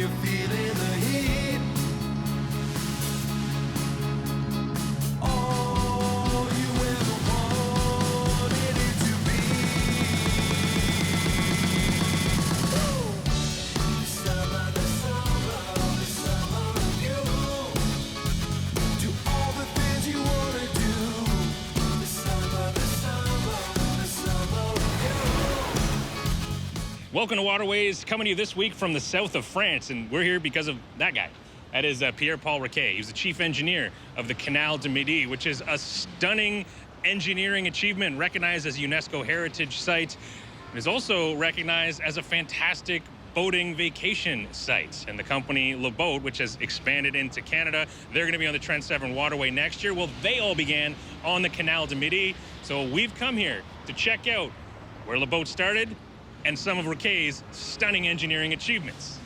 you're feeling the heat. All you ever wanted it to be. Summer, the summer of you. Do all the things you wanna do. The summer of you. Welcome to Waterways, coming to you this week from the south of France, and we're here because of that guy. That is Pierre-Paul Riquet. He's the chief engineer of the Canal du Midi, which is a stunning engineering achievement recognized as a UNESCO Heritage Site. It is also recognized as a fantastic boating vacation site. And the company Le Boat, which has expanded into Canada, they're going to be on the Trent Severn Waterway next year. Well, they all began on the Canal du Midi. So we've come here to check out where Le Boat started and some of Riquet's stunning engineering achievements.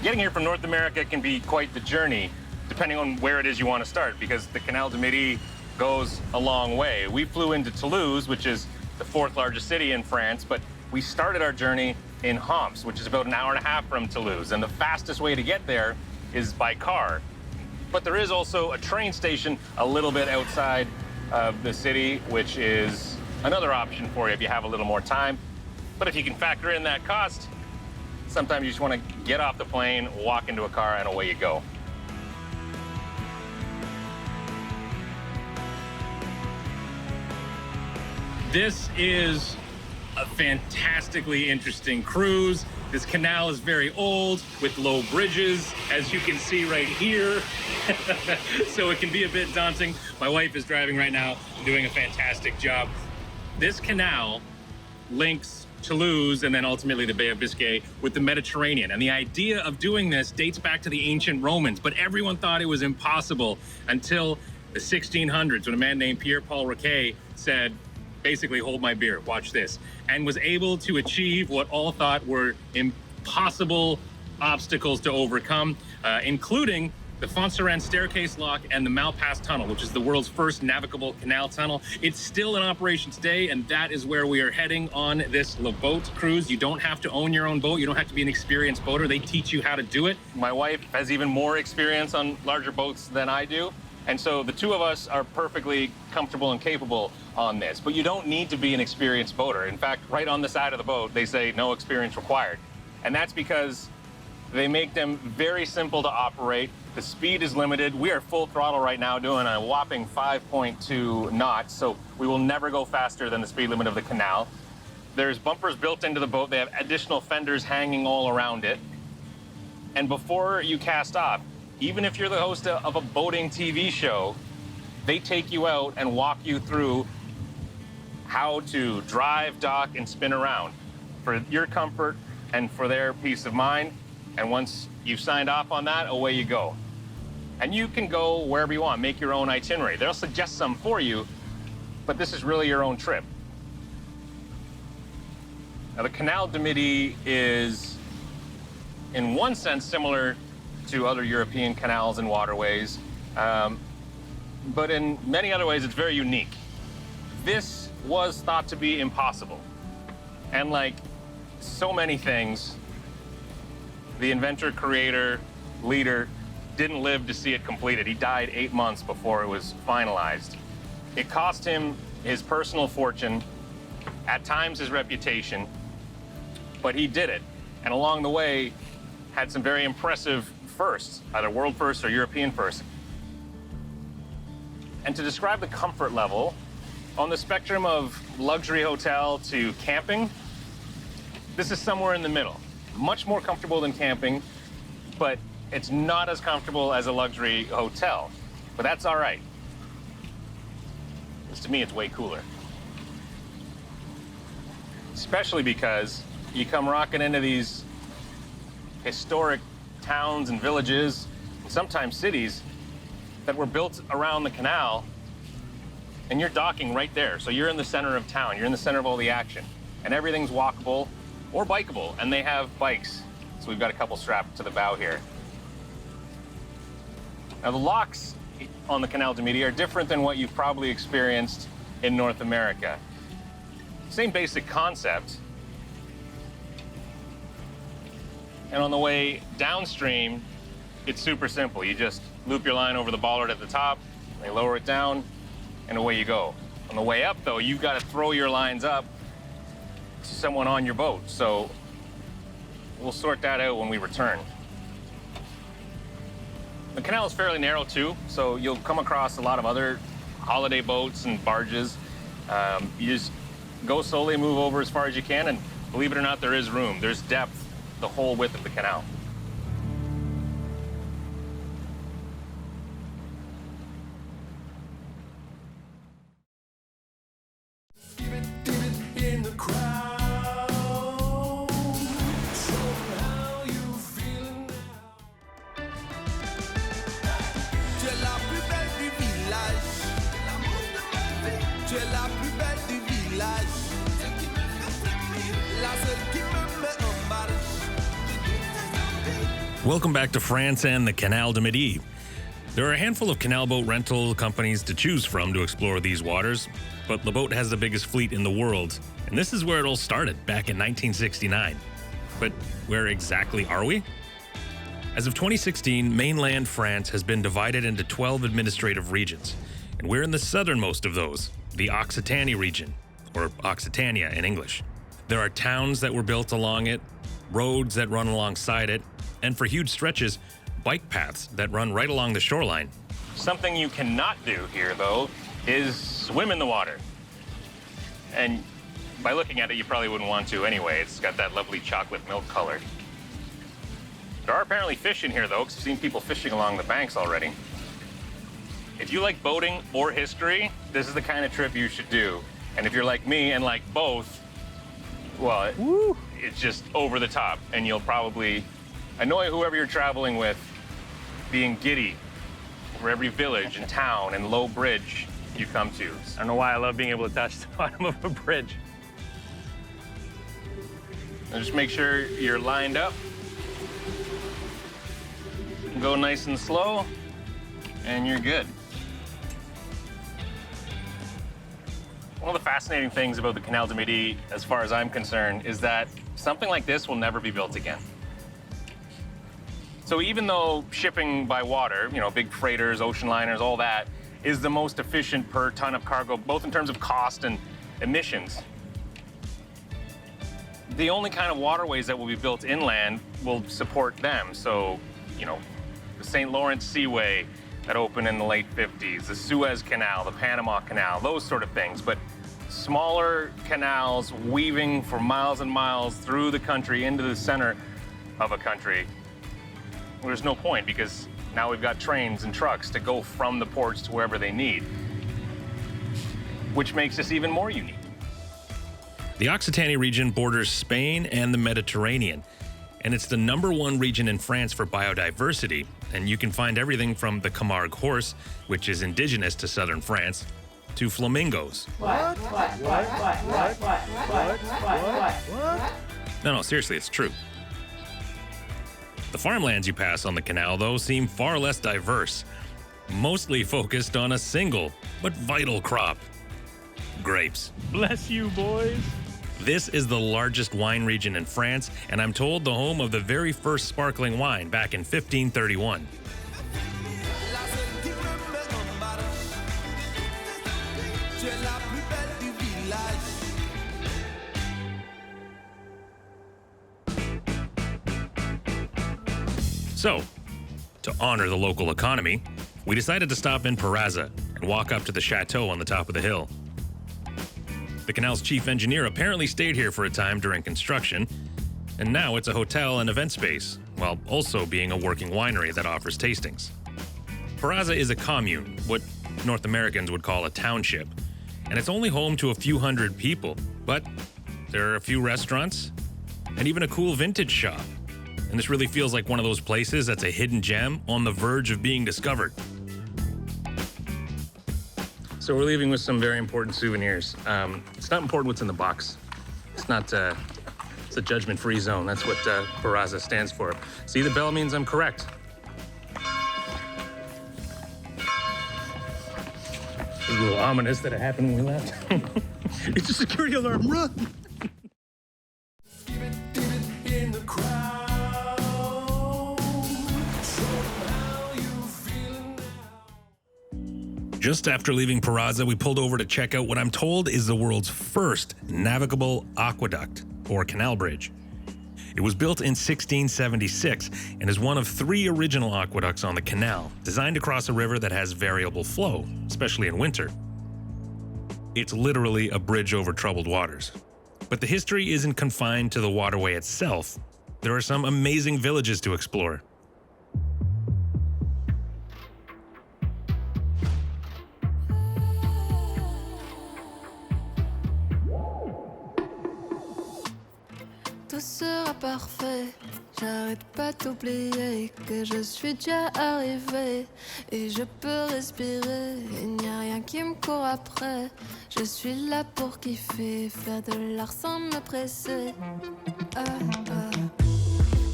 Getting here from North America can be quite the journey, depending on where it is you want to start, because the Canal du Midi goes a long way. We flew into Toulouse, which is the fourth largest city in France, but we started our journey in Homps, which is about an hour and a half from Toulouse, and the fastest way to get there is by car. But there is also a train station a little bit outside of the city, which is another option for you if you have a little more time. But if you can factor in that cost, sometimes you just want to get off the plane, walk into a car, and away you go. This is a fantastically interesting cruise. This canal is very old with low bridges, as you can see right here. So it can be a bit daunting. My wife is driving right now, doing a fantastic job. This canal links Toulouse and then ultimately the Bay of Biscay with the Mediterranean. And the idea of doing this dates back to the ancient Romans, but everyone thought it was impossible until the 1600s when a man named Pierre-Paul Riquet said, basically, hold my beer, watch this, and was able to achieve what all thought were impossible obstacles to overcome, including the Fonsarannes Staircase lock and the Malpas Tunnel, which is the world's first navigable canal tunnel. It's still in operation today, and that is where we are heading on this Le Boat cruise. You don't have to own your own boat. You don't have to be an experienced boater. They teach you how to do it. My wife has even more experience on larger boats than I do, and so the two of us are perfectly comfortable and capable on this. But you don't need to be an experienced boater. In fact, right on the side of the boat, they say no experience required. And that's because they make them very simple to operate. The speed is limited. We are full throttle right now doing a whopping 5.2 knots, so we will never go faster than the speed limit of the canal. There's bumpers built into the boat. They have additional fenders hanging all around it. And before you cast off, even if you're the host of a boating TV show, they take you out and walk you through how to drive, dock, and spin around for your comfort and for their peace of mind. And once you've signed off on that, away you go. And you can go wherever you want, make your own itinerary. They'll suggest some for you, but this is really your own trip. Now, the Canal du Midi is, in one sense, similar to other European canals and waterways, but in many other ways, it's very unique. This was thought to be impossible. And like so many things, the inventor, creator, leader didn't live to see it completed. He died 8 months before it was finalized. It cost him his personal fortune, at times his reputation, but he did it. And along the way, had some very impressive firsts, either world firsts or European firsts. And to describe the comfort level, on the spectrum of luxury hotel to camping, this is somewhere in the middle. Much more comfortable than camping, but it's not as comfortable as a luxury hotel. But that's all right. Because to me, it's way cooler. Especially because you come rocking into these historic towns and villages, and sometimes cities, that were built around the canal, and you're docking right there. So you're in the center of town, you're in the center of all the action, and everything's walkable or bikeable, and they have bikes. So we've got a couple strapped to the bow here. Now the locks on the Canal du Midi are different than what you've probably experienced in North America. Same basic concept. And on the way downstream, it's super simple. You just loop your line over the bollard at the top, they lower it down, and away you go. On the way up, though, you've got to throw your lines up to someone on your boat. So we'll sort that out when we return. The canal is fairly narrow, too, so you'll come across a lot of other holiday boats and barges. You just go slowly, move over as far as you can, and believe it or not, there is room. There's depth the whole width of the canal. In the crowd, show them how you feeling now. C'est la plus belle du village. C'est la plus belle du village. La seule qui me met en marche. Welcome back to France and the Canal du Midi. There are a handful of canal boat rental companies to choose from to explore these waters, but the boat has the biggest fleet in the world, and this is where it all started, back in 1969. But where exactly are we? As of 2016, mainland France has been divided into 12 administrative regions, and we're in the southernmost of those, the Occitanie region, or Occitania in English. There are towns that were built along it, roads that run alongside it, and for huge stretches, bike paths that run right along the shoreline. Something you cannot do here, though, is swim in the water. And by looking at it, you probably wouldn't want to anyway. It's got that lovely chocolate milk color. There are apparently fish in here, though, because I've seen people fishing along the banks already. If you like boating or history, this is the kind of trip you should do. And if you're like me and like both, well, it's just over the top, and you'll probably annoy whoever you're traveling with, being giddy over every village and town and low bridge you come to. I don't know why I love being able to touch the bottom of a bridge. Now just make sure you're lined up. Go nice and slow, and you're good. One of the fascinating things about the Canal du Midi, as far as I'm concerned, is that something like this will never be built again. So even though shipping by water, big freighters, ocean liners, all that, is the most efficient per ton of cargo, both in terms of cost and emissions, the only kind of waterways that will be built inland will support them. So, the St. Lawrence Seaway that opened in the late 50s, the Suez Canal, the Panama Canal, those sort of things. But smaller canals weaving for miles and miles through the country into the center of a country, there's no point, because now we've got trains and trucks to go from the ports to wherever they need, which makes this even more unique. The Occitanie region borders Spain and the Mediterranean, and it's the #1 region in France for biodiversity, and you can find everything from the Camargue horse, which is indigenous to southern France, to flamingos. What? No, seriously, it's true. The farmlands you pass on the canal, though, seem far less diverse, mostly focused on a single but vital crop: grapes. Bless you, boys. This is the largest wine region in France, and I'm told the home of the very first sparkling wine back in 1531. La seule qui me met en marche. C'est la plus belle du village. So, to honor the local economy, we decided to stop in Parazza and walk up to the chateau on the top of the hill. The canal's chief engineer apparently stayed here for a time during construction, and now it's a hotel and event space, while also being a working winery that offers tastings. Parazza is a commune, what North Americans would call a township, and it's only home to a few hundred people. But there are a few restaurants and even a cool vintage shop. And this really feels like one of those places that's a hidden gem on the verge of being discovered. So we're leaving with some very important souvenirs. It's not important what's in the box. It's not, it's a judgment-free zone. That's what Barraza stands for. See, the bell means I'm correct. It was a little ominous that it happened when we left. It's a security alarm, run! In the crowd, so how you feeling now? Just after leaving Barraza, we pulled over to check out what I'm told is the world's first navigable aqueduct, or canal bridge. It was built in 1676 and is one of 3 original aqueducts on the canal, designed to cross a river that has variable flow, especially in winter. It's literally a bridge over troubled waters. But the history isn't confined to the waterway itself. There are some amazing villages to explore. Tout sera parfait, j'arrête pas d'oublier que je suis déjà arrivé et je peux respirer, il n'y a rien qui me court après. Je suis là pour kiffer, faire de l'art sans me presser.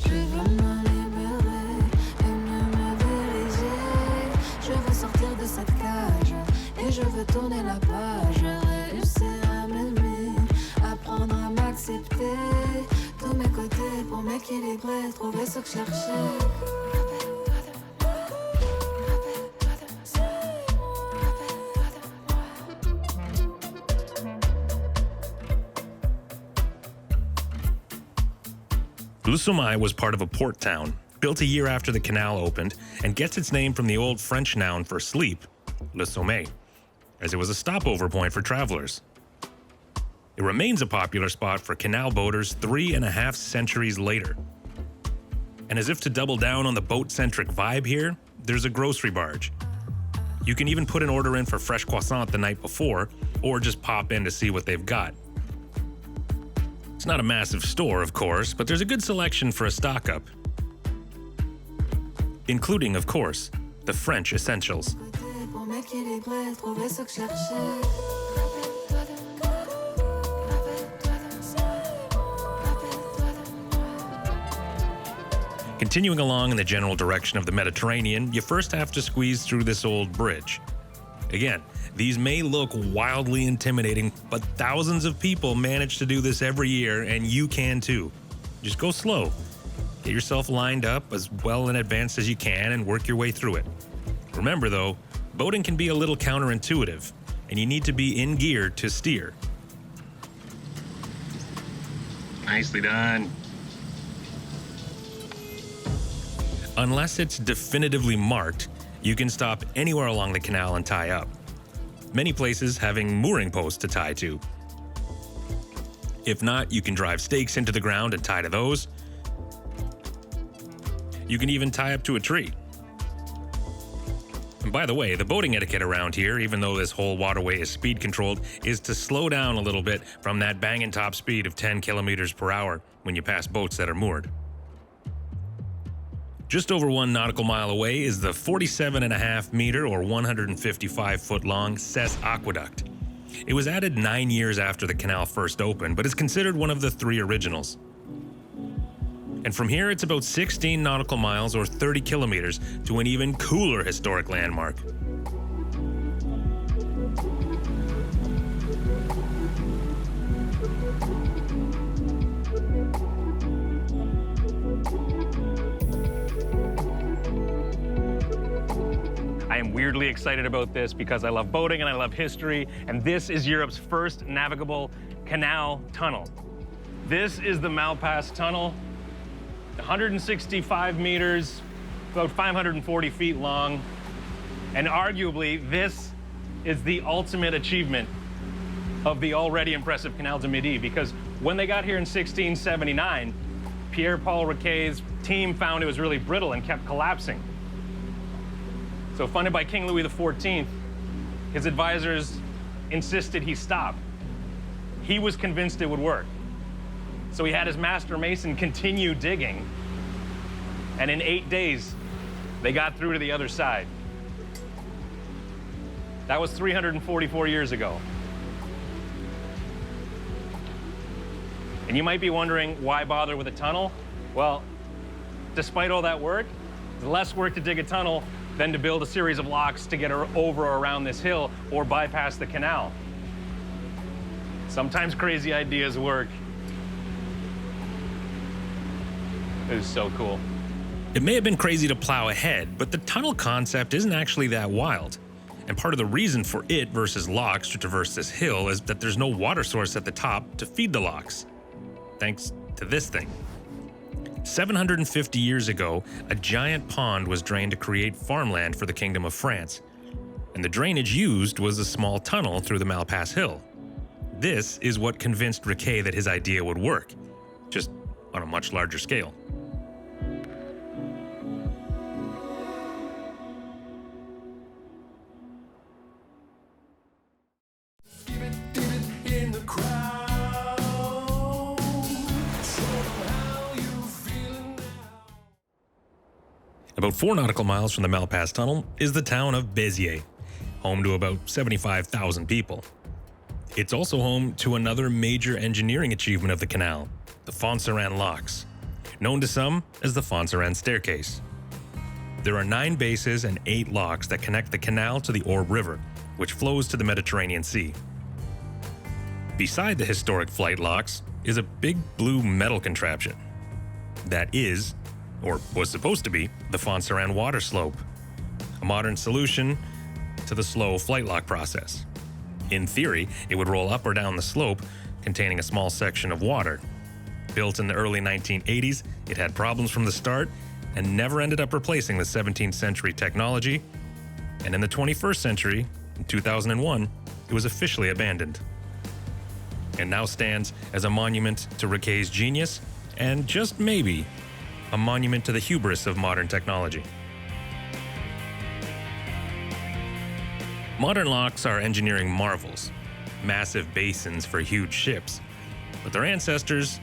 Je veux me libérer et me diriger. Je veux sortir de cette cage et je veux tourner la page. Réussir à m'aimer, apprendre à m'accepter. Tous mes côtés pour m'équilibrer, trouver ce que je cherchais. Somail was part of a port town, built a year after the canal opened, and gets its name from the old French noun for sleep, le sommeil, as it was a stopover point for travelers. It remains a popular spot for canal boaters 3.5 centuries later. And as if to double down on the boat-centric vibe here, there's a grocery barge. You can even put an order in for fresh croissant the night before, or just pop in to see what they've got. It's not a massive store, of course, but there's a good selection for a stock-up. Including, of course, the French essentials. Pour m'équilibrer, trouver ce que je cherchais. Continuing along in the general direction of the Mediterranean, you first have to squeeze through this old bridge. Again, these may look wildly intimidating, but thousands of people manage to do this every year, and you can too. Just go slow. Get yourself lined up as well in advance as you can and work your way through it. Remember though, boating can be a little counterintuitive, and you need to be in gear to steer. Nicely done. Unless it's definitively marked, you can stop anywhere along the canal and tie up. Many places having mooring posts to tie to. If not, you can drive stakes into the ground and tie to those. You can even tie up to a tree. And by the way, the boating etiquette around here, even though this whole waterway is speed controlled, is to slow down a little bit from that banging top speed of 10 kilometers per hour when you pass boats that are moored. Just over 1 nautical mile away is the 47.5 meter or 155 foot long Cess Aqueduct. It was added 9 years after the canal first opened, but is considered one of the 3 originals. And from here, it's about 16 nautical miles or 30 kilometers to an even cooler historic landmark. I am weirdly excited about this because I love boating and I love history, and this is Europe's first navigable canal tunnel. This is the Malpas Tunnel, 165 meters, about 540 feet long, and arguably this is the ultimate achievement of the already impressive Canal du Midi, because when they got here in 1679, Pierre-Paul Riquet's team found it was really brittle and kept collapsing. So funded by King Louis XIV, his advisors insisted he stop. He was convinced it would work. So he had his master mason continue digging, and in 8 days, they got through to the other side. That was 344 years ago. And you might be wondering, why bother with a tunnel? Well, despite all that work, it's less work to dig a tunnel than to build a series of locks to get over or around this hill or bypass the canal. Sometimes crazy ideas work. It is so cool. It may have been crazy to plow ahead, but the tunnel concept isn't actually that wild. And part of the reason for it versus locks to traverse this hill is that there's no water source at the top to feed the locks. Thanks to this thing. 750 years ago, a giant pond was drained to create farmland for the Kingdom of France. And the drainage used was a small tunnel through the Malpas Hill. This is what convinced Riquet that his idea would work, just on a much larger scale. In the crowd. So how you feeling now? About 4 nautical miles from the Malpas Tunnel is the town of Beziers, home to about 75,000 people. It's also home to another major engineering achievement of the canal, the Fonsarannes locks, known to some as the Fonsarannes Staircase. There are 9 bases and 8 locks that connect the canal to the Orbe River, which flows to the Mediterranean Sea. Beside the historic flight locks is a big blue metal contraption. That is, or was supposed to be, the Fonsarannes water slope, a modern solution to the slow flight lock process. In theory, it would roll up or down the slope, containing a small section of water. Built in the early 1980s, it had problems from the start and never ended up replacing the 17th century technology. And in the 21st century, in 2001, it was officially abandoned. And now stands as a monument to Riquet's genius and, just maybe, a monument to the hubris of modern technology. Modern locks are engineering marvels, massive basins for huge ships, but their ancestors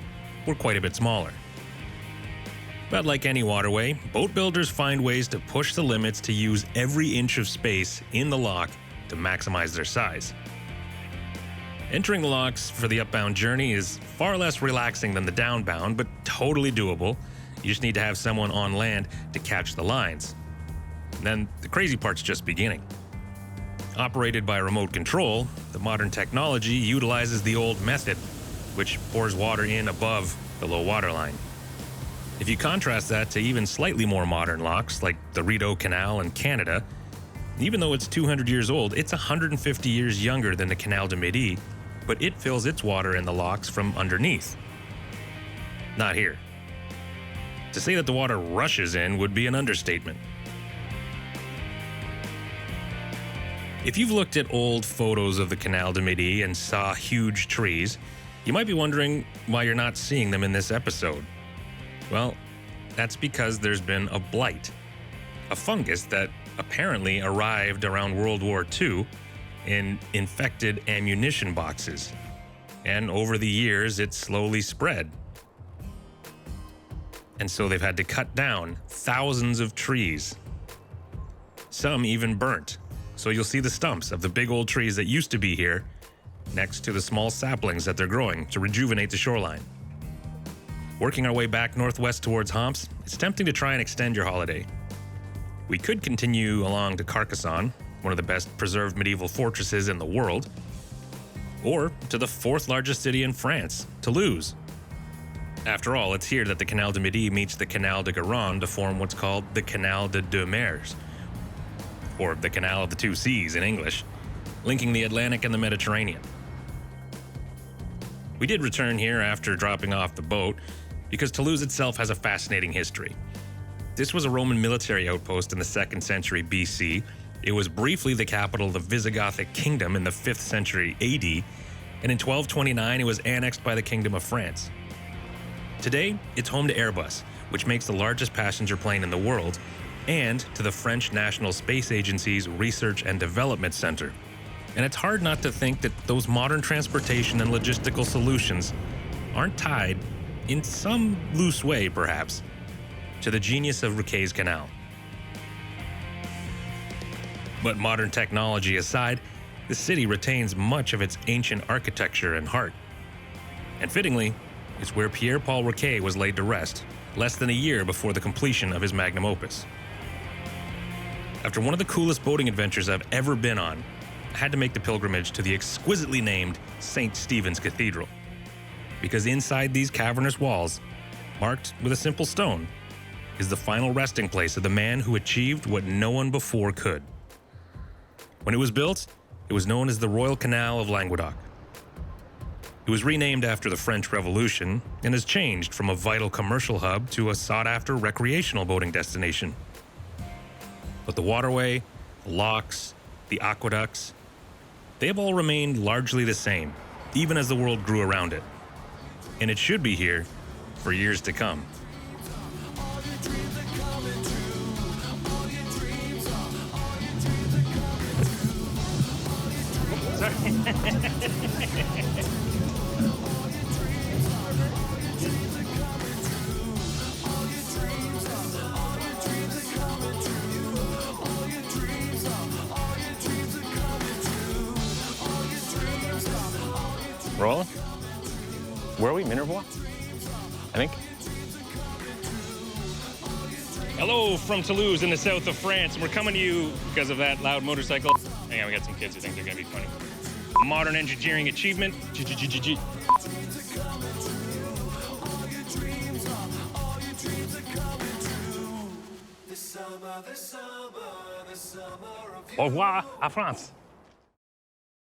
were quite a bit smaller. But like any waterway, boat builders find ways to push the limits to use every inch of space in the lock to maximize their size. Entering the locks for the upbound journey is far less relaxing than the downbound, but totally doable. You just need to have someone on land to catch the lines. And then the crazy part's just beginning. Operated by remote control, the modern technology utilizes the old method, which pours water in above the low water line. If you contrast that to even slightly more modern locks like the Rideau Canal in Canada, even though it's 200 years old, it's 150 years younger than the Canal du Midi, but it fills its water in the locks from underneath. Not here. To say that the water rushes in would be an understatement. If you've looked at old photos of the Canal du Midi and saw huge trees, you might be wondering why you're not seeing them in this episode. Well, that's because there's been a blight, a fungus that apparently arrived around World War II in infected ammunition boxes, and over the years it slowly spread. And so they've had to cut down thousands of trees, some even burnt. So you'll see the stumps of the big old trees that used to be here next to the small saplings that they're growing to rejuvenate the shoreline. Working our way back northwest towards Homps, it's tempting to try and extend your holiday. We could continue along to Carcassonne, one of the best preserved medieval fortresses in the world, or to the 4th largest city in France, Toulouse. After all, it's here that the Canal du Midi meets the Canal de Garonne to form what's called the Canal de Deux Mers, or the Canal of the Two Seas in English, linking the Atlantic and the Mediterranean. We did return here after dropping off the boat, because Toulouse itself has a fascinating history. This was a Roman military outpost in the 2nd century BC. It was briefly the capital of the Visigothic kingdom in the 5th century AD, and in 1229 it was annexed by the Kingdom of France. Today, it's home to Airbus, which makes the largest passenger plane in the world, and to the French National Space Agency's Research and Development Center. And it's hard not to think that those modern transportation and logistical solutions aren't tied, in some loose way perhaps, to the genius of Riquet's Canal. But modern technology aside, the city retains much of its ancient architecture and heart. And fittingly, it's where Pierre-Paul Riquet was laid to rest, less than a year before the completion of his magnum opus. After one of the coolest boating adventures I've ever been on, I had to make the pilgrimage to the exquisitely named St. Stephen's Cathedral. Because inside these cavernous walls, marked with a simple stone, is the final resting place of the man who achieved what no one before could. When it was built, it was known as the Royal Canal of Languedoc. It was renamed after the French Revolution and has changed from a vital commercial hub to a sought-after recreational boating destination. But the waterway, the locks, the aqueducts, they have all remained largely the same, even as the world grew around it. And it should be here for years to come. Rolling? Where are we? Minervois? I think. Hello from Toulouse in the south of France. We're coming to you because of that loud motorcycle. Hang on, we got some kids who think they're going to be funny. Modern engineering achievement. G. Au revoir à France.